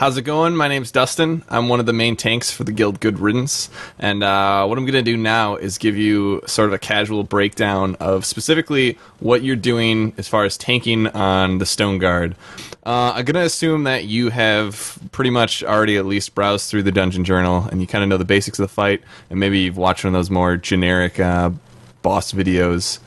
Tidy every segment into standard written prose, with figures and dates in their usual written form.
How's it going? My name's Dustin. I'm one of the main tanks for the guild Good Riddance, and what I'm going to do now is give you sort of a casual breakdown of specifically what you're doing as far as tanking on the Stone Guard. I'm going to assume that you have pretty much already at least browsed through the Dungeon Journal, and you kind of know the basics of the fight, and maybe you've watched one of those more generic boss videos,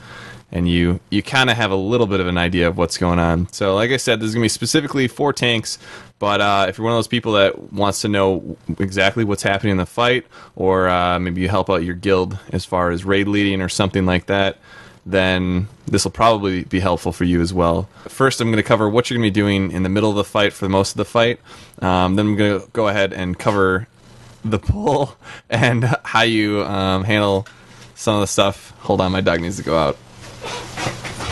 and you kind of have a little bit of an idea of what's going on. So like I said, this is going to be specifically for tanks, but if you're one of those people that wants to know exactly what's happening in the fight, or maybe you help out your guild as far as raid leading or something like that, then this will probably be helpful for you as well. First, I'm going to cover what you're going to be doing in the middle of the fight for most of the fight. Then I'm going to go ahead and cover the pull and how you handle some of the stuff. Hold on, my dog needs to go out.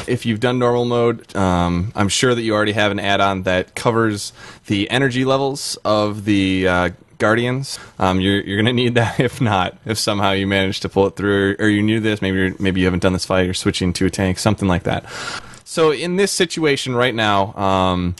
If you've done normal mode, I'm sure that you already have an add-on that covers the energy levels of the Guardians. You're going to need that if somehow you manage to pull it through, or you're new to this, maybe you haven't done this fight, you're switching to a tank, something like that. So in this situation right now,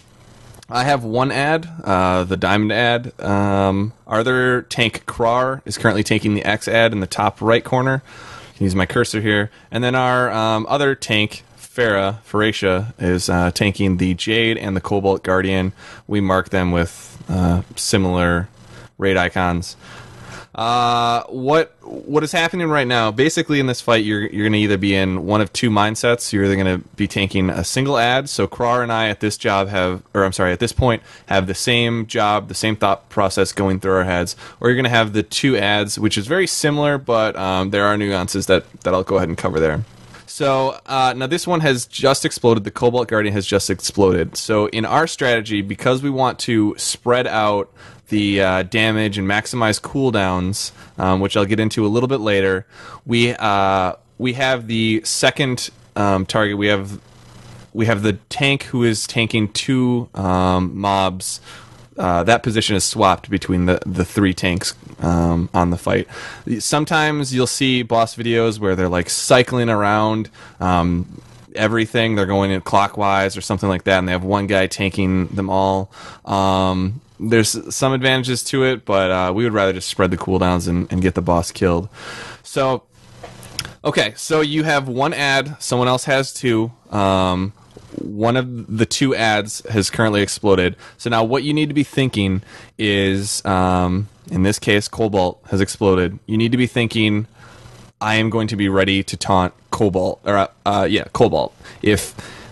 I have one ad, the Diamond ad. Our other tank, Krar, is currently taking the X ad in the top right corner. I can use my cursor here. And then our other tank, Pheratia, is tanking the Jade and the Cobalt Guardian. We mark them with similar raid icons. What is happening right now? Basically, in this fight, you're going to either be in one of two mindsets. You're either going to be tanking a single ad. So Krar and I at this point have the same job, the same thought process going through our heads. Or you're going to have the two ads, which is very similar, but there are nuances that I'll go ahead and cover there. So now this one has just exploded. The Cobalt Guardian has just exploded. So in our strategy, because we want to spread out the damage and maximize cooldowns, which I'll get into a little bit later, we have the second target. We have the tank who is tanking two mobs. That position is swapped between the three tanks on the fight. Sometimes you'll see boss videos where they're like cycling around everything. They're going in clockwise or something like that, and they have one guy tanking them all. There's some advantages to it, but we would rather just spread the cooldowns and get the boss killed. So, okay, so you have one ad, someone else has two. One of the two ads has currently exploded. So now what you need to be thinking is, in this case, Cobalt has exploded. You need to be thinking, I am going to be ready to taunt Cobalt. Cobalt.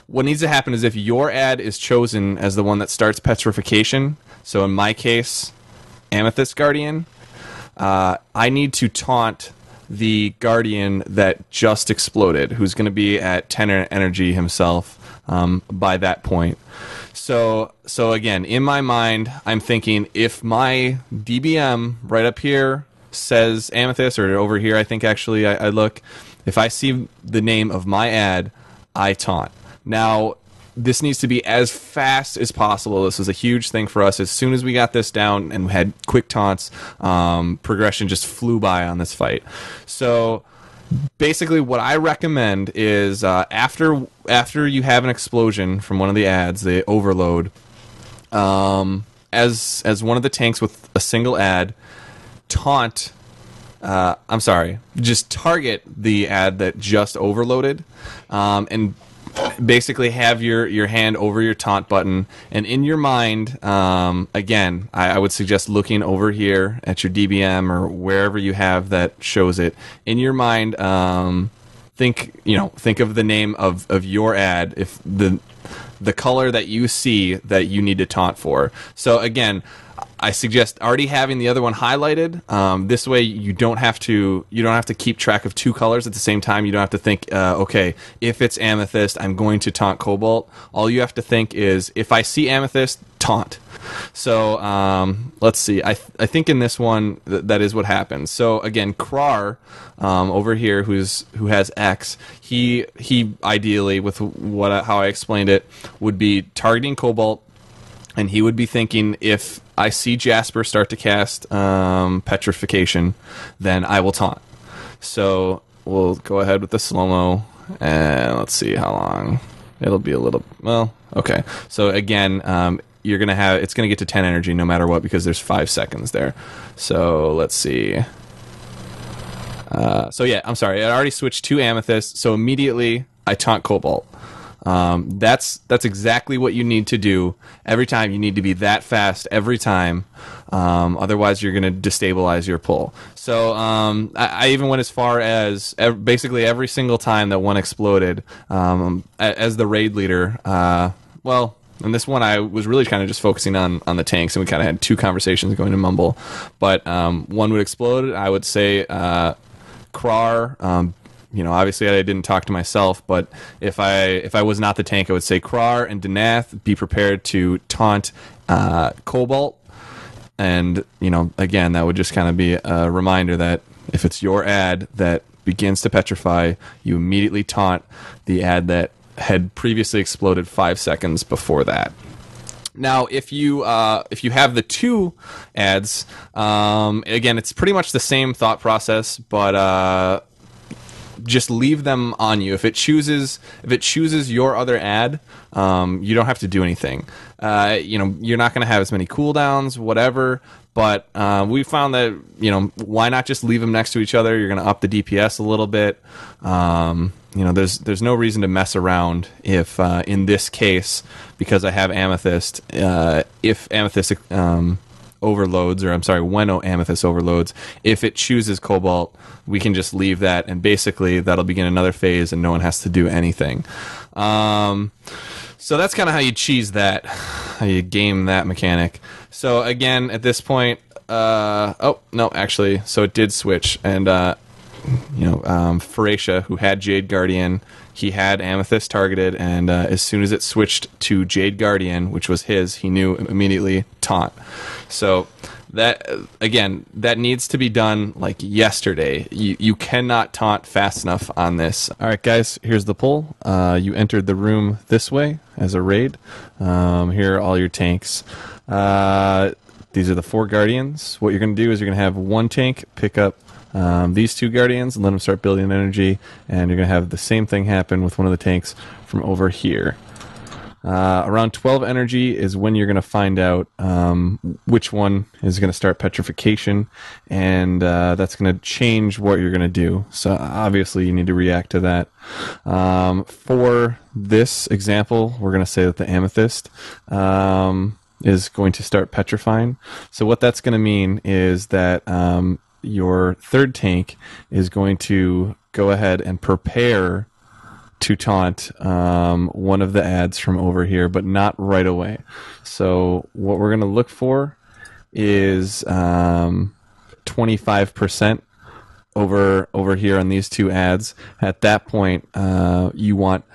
What needs to happen is if your ad is chosen as the one that starts petrification, so in my case, Amethyst Guardian, I need to taunt the Guardian that just exploded, who's going to be at 10 energy himself by that point. So again, in my mind, I'm thinking if my DBM right up here says Amethyst, or over here, I think actually I look, if I see the name of my ad, I taunt. Now, this needs to be as fast as possible. This was a huge thing for us. As soon as we got this down and had quick taunts, progression just flew by on this fight. So basically what I recommend is after you have an explosion from one of the ads, the overload, as one of the tanks with a single ad, just target the ad that just overloaded, and basically have your hand over your taunt button, and in your mind, again, I would suggest looking over here at your DBM or wherever you have that shows it. In your mind, think of the name of your ad, if the color that you see that you need to taunt for. So again, I suggest already having the other one highlighted. This way, you don't have to keep track of two colors at the same time. You don't have to think, okay, if it's Amethyst, I'm going to taunt Cobalt. All you have to think is, if I see Amethyst, taunt. So let's see. I think in this one that is what happens. So again, Krar over here, who has X, he ideally, with how I explained it, would be targeting Cobalt. And he would be thinking, if I see Jasper start to cast Petrification, then I will taunt. So we'll go ahead with the slow-mo, and let's see how long. It'll be a little... Well, okay. So again, you're gonna have it's gonna get to 10 energy no matter what because there's 5 seconds there. So let's see. So yeah, I'm sorry. I already switched to Amethyst, so immediately I taunt Cobalt. That's exactly what you need to do every time. You need to be that fast every time. Otherwise, you're going to destabilize your pull. So I even went as far as basically every single time that one exploded as the raid leader. Well, in this one, I was really kind of just focusing on the tanks, and we kind of had 2 conversations going to Mumble. But one would explode. I would say Krar. Obviously I didn't talk to myself, but if I was not the tank, I would say Krar and Denath, be prepared to taunt Cobalt. And, again, that would just kind of be a reminder that if it's your ad that begins to petrify, you immediately taunt the ad that had previously exploded 5 seconds before that. Now, if you have the 2 ads, again, it's pretty much the same thought process, but just leave them on you. If it chooses your other ad, you don't have to do anything. You're not going to have as many cooldowns, whatever. But we found that why not just leave them next to each other? You're going to up the DPS a little bit. There's no reason to mess around if in this case, because I have Amethyst, if Amethyst overloads, or I'm sorry, when Amethyst overloads, if it chooses Cobalt, we can just leave that, and basically that'll begin another phase and no one has to do anything. So that's kind of how you cheese that, how you game that mechanic. So again, at this point, so it did switch, and Pheratia, who had Jade Guardian, he had Amethyst targeted, and as soon as it switched to Jade Guardian, which was his, he knew immediately taunt. So that, again, that needs to be done like yesterday. You cannot taunt fast enough on this. All right, guys, here's the pull. You entered the room this way as a raid. Here are all your tanks. These are the 4 Guardians. What you're going to do is you're going to have 1 tank pick up these 2 Guardians and let them start building energy, and you're going to have the same thing happen with one of the tanks from over here. Around 12 energy is when you're going to find out which one is going to start petrification, and that's going to change what you're going to do. So obviously you need to react to that. For this example, we're going to say that the Amethyst is going to start petrifying. So what that's going to mean is that your 3rd tank is going to go ahead and prepare to taunt one of the ads from over here, but not right away. So what we're going to look for is 25% over here on these 2 ads. At that point, you want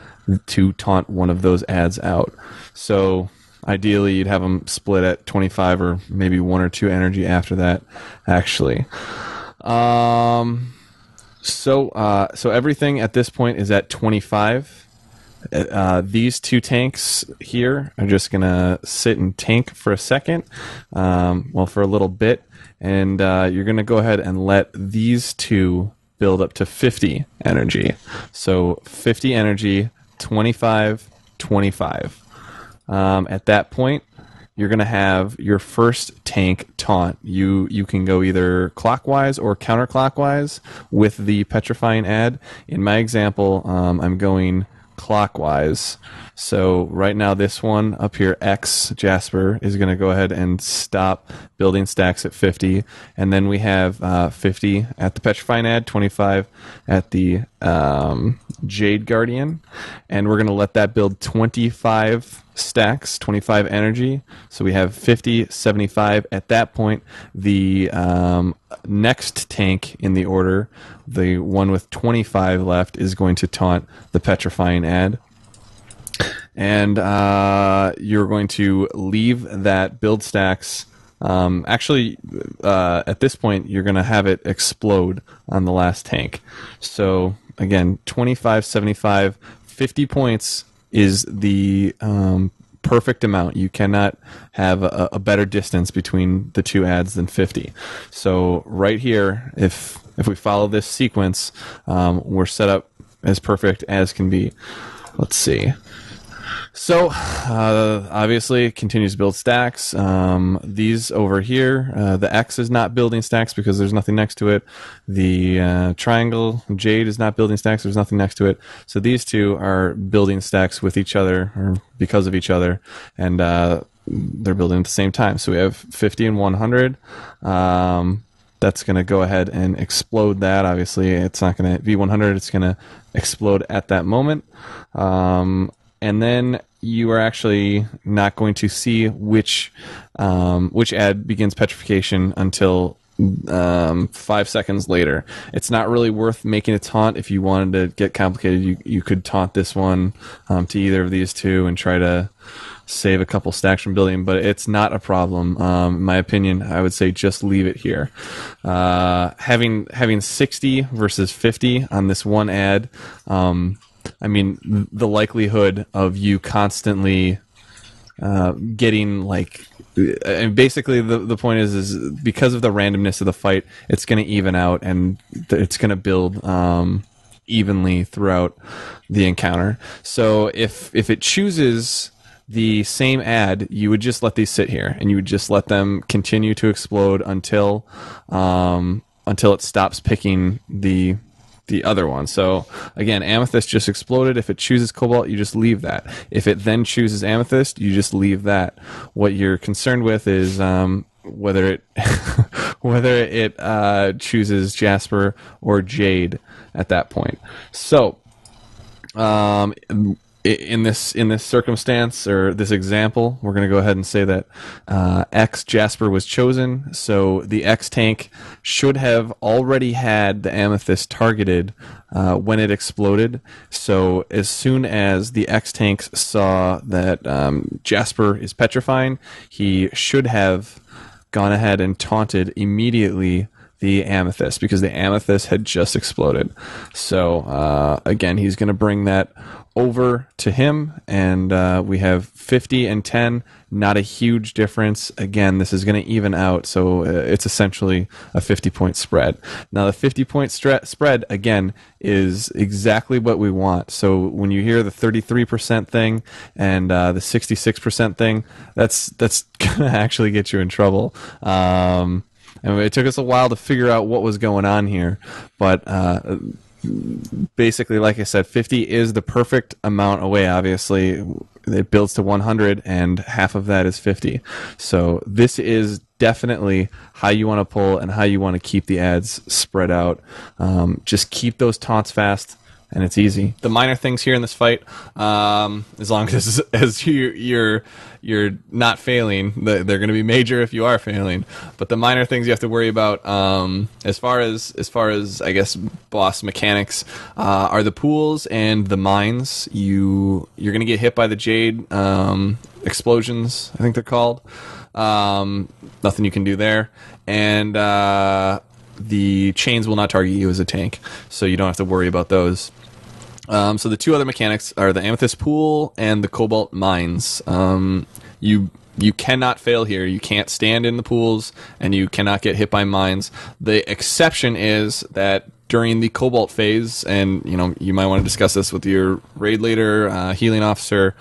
to taunt one of those ads out. So ideally, you'd have them split at 25 or maybe 1 or 2 energy after that, actually. So everything at this point is at 25. These 2 tanks here are just going to sit and tank for a second, for a little bit, and you're going to go ahead and let these 2 build up to 50 energy. So 50 energy, 25, 25. At that point, you're going to have your first tank taunt. You can go either clockwise or counterclockwise with the petrifying ad. In my example, I'm going clockwise. So right now this one up here, X Jasper, is going to go ahead and stop building stacks at 50, and then we have 50 at the petrifying ad, 25 at the Jade Guardian, and we're going to let that build 25 stacks, 25 energy. So we have 50, 75. At that point, the next tank in the order, the one with 25 left, is going to taunt the petrifying ad. And you're going to leave that build stacks. At this point, you're going to have it explode on the last tank. So again, 25, 75, 50 points is the perfect amount. You cannot have a better distance between the 2 ads than 50. So right here, if we follow this sequence, we're set up as perfect as can be. Let's see. So, obviously, it continues to build stacks. These over here, the X is not building stacks because there's nothing next to it. The triangle, Jade, is not building stacks. There's nothing next to it. So these two are building stacks with each other, or because of each other, and they're building at the same time. So we have 50 and 100. That's going to go ahead and explode that. Obviously, it's not going to be 100. It's going to explode at that moment. And then you are actually not going to see which ad begins petrification until 5 seconds later. It's not really worth making a taunt. If you wanted to get complicated, you could taunt this one to either of these two and try to save a couple stacks from building, but it's not a problem. In my opinion, I would say just leave it here. Having 60 versus 50 on this one ad, I mean, the likelihood of you constantly getting like, and basically the point is because of the randomness of the fight, it's going to even out and it's going to build evenly throughout the encounter. So if it chooses the same ad, you would just let these sit here and you would just let them continue to explode until it stops picking the other one. So again, Amethyst just exploded. If it chooses Cobalt, you just leave that. If it then chooses Amethyst, you just leave that. What you're concerned with is whether it chooses Jasper or Jade at that point. So in this circumstance or this example, we're going to go ahead and say that X Jasper was chosen. So the X tank should have already had the Amethyst targeted when it exploded. So as soon as the X tanks saw that Jasper is petrifying, he should have gone ahead and taunted immediately the Amethyst because the Amethyst had just exploded. So again, he's going to bring that over to him, and we have 50 and 10, not a huge difference. Again, this is going to even out, so it's essentially a 50-point spread. Now, the 50-point spread, again, is exactly what we want. So when you hear the 33% thing and the 66% thing, that's going to actually get you in trouble. And it took us a while to figure out what was going on here, but basically, like I said, 50 is the perfect amount away. Obviously, it builds to 100, and half of that is 50. So this is definitely how you want to pull and how you want to keep the ads spread out. Just keep those taunts fast, and it's easy. The minor things here in this fight, as long as you're not failing, they're going to be major if you are failing. But the minor things you have to worry about, as far as I guess boss mechanics, are the pools and the mines. You're going to get hit by the Jade explosions, I think they're called. Nothing you can do there, and the chains will not target you as a tank, so you don't have to worry about those. So the two other mechanics are the Amethyst Pool and the Cobalt Mines. You cannot fail here. You can't stand in the pools, and you cannot get hit by mines. The exception is that during the Cobalt phase, and you might want to discuss this with your raid leader, healing officer,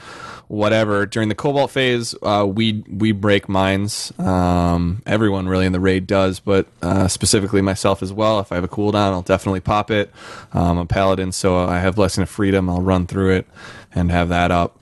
whatever. During the Cobalt phase, we break mines. Everyone really in the raid does, but specifically myself as well. If I have a cooldown, I'll definitely pop it. I'm a paladin, so I have Blessing of Freedom. I'll run through it and have that up.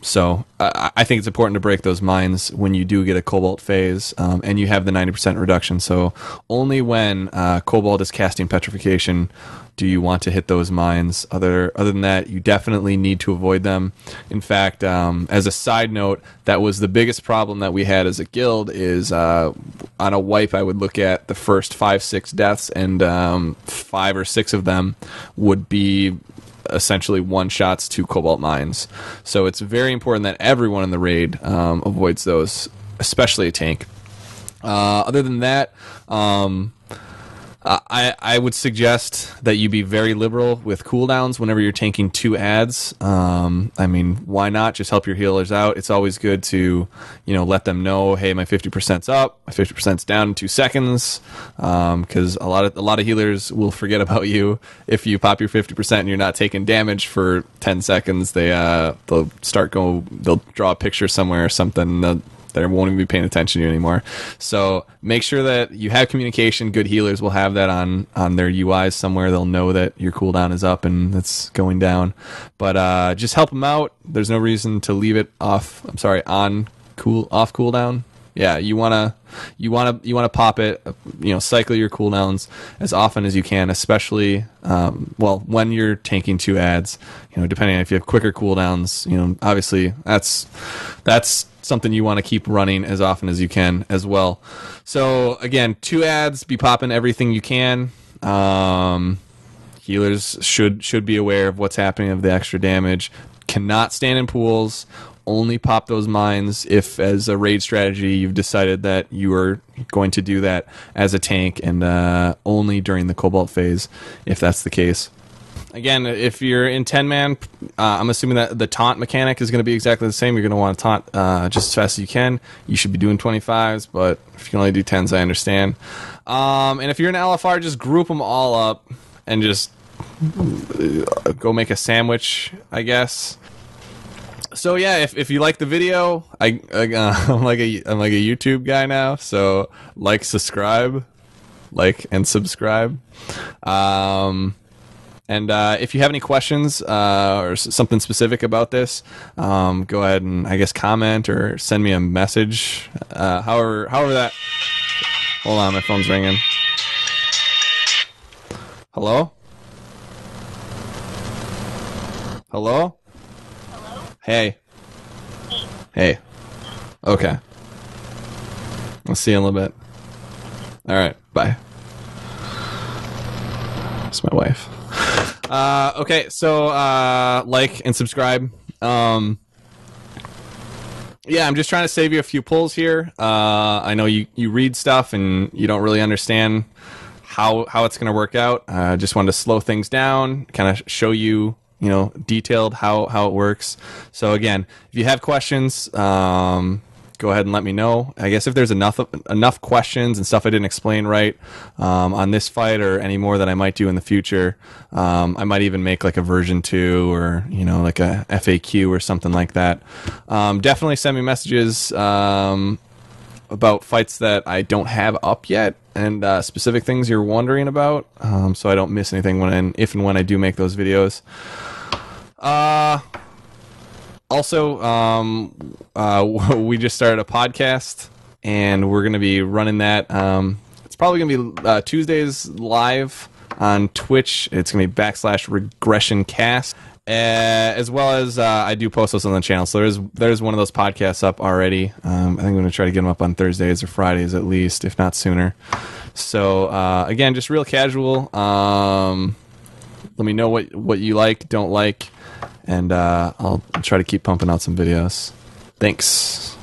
So I think it's important to break those mines when you do get a Cobalt phase, and you have the 90% reduction. So only when Cobalt is casting Petrification do you want to hit those mines. Other than that, you definitely need to avoid them. In fact, as a side note, that was the biggest problem that we had as a guild is on a wipe, I would look at the first 5-6 deaths, and 5 or 6 of them would be essentially one-shots to Cobalt mines. So it's very important that everyone in the raid avoids those, especially a tank. Other than that, I would suggest that you be very liberal with cooldowns whenever you're tanking 2 adds. I mean, why not? Just help your healers out. It's always good to, let them know, hey, my 50%'s up, my 50%'s down in 2 seconds, because a lot of healers will forget about you if you pop your 50% and you're not taking damage for 10 seconds. They'll draw a picture somewhere or something. They won't even be paying attention to you anymore. So make sure that you have communication. Good healers will have that on their UIs somewhere. They'll know that your cooldown is up and it's going down. But just help them out. There's no reason to leave it off. I'm sorry, off cooldown. Yeah, you wanna pop it. Cycle your cooldowns as often as you can, especially when you're tanking 2 adds. Depending on if you have quicker cooldowns. Obviously that's something you want to keep running as often as you can as well. So again, 2 adds, be popping everything you can. Healers should be aware of what's happening, of the extra damage. Cannot stand in pools. Only pop those mines if, as a raid strategy, you've decided that you are going to do that as a tank, and only during the Cobalt phase, if that's the case. Again, if you're in 10-man, I'm assuming that the taunt mechanic is going to be exactly the same. You're going to want to taunt just as fast as you can. You should be doing 25s, but if you can only do 10s, I understand. And if you're an LFR, just group them all up and just go make a sandwich, I guess. So yeah, if you like the video, I'm like a YouTube guy now. So subscribe, and subscribe. And if you have any questions or something specific about this, go ahead and I guess comment or send me a message. However that. Hold on, my phone's ringing. Hello? Hello? Hello? Hey. Hey. Okay. I'll see you in a little bit. All right. Bye. That's my wife. Okay, so like and subscribe. Yeah, I'm just trying to save you a few pulls here. I know you read stuff and you don't really understand how it's going to work out. I just wanted to slow things down, kind of show you, detailed how it works. So again, if you have questions, go ahead and let me know. I guess if there's enough questions and stuff I didn't explain right on this fight or any more that I might do in the future, I might even make like a version 2 or like a FAQ or something like that. Definitely send me messages about fights that I don't have up yet and specific things you're wondering about, so I don't miss anything if and when I do make those videos. Also, we just started a podcast, and we're going to be running that. It's probably going to be Tuesdays live on Twitch. It's going to be /regressioncast, as well as I do post those on the channel. So there's one of those podcasts up already. I think I'm going to try to get them up on Thursdays or Fridays at least, if not sooner. So again, just real casual. Let me know what you like, don't like. And I'll try to keep pumping out some videos. Thanks.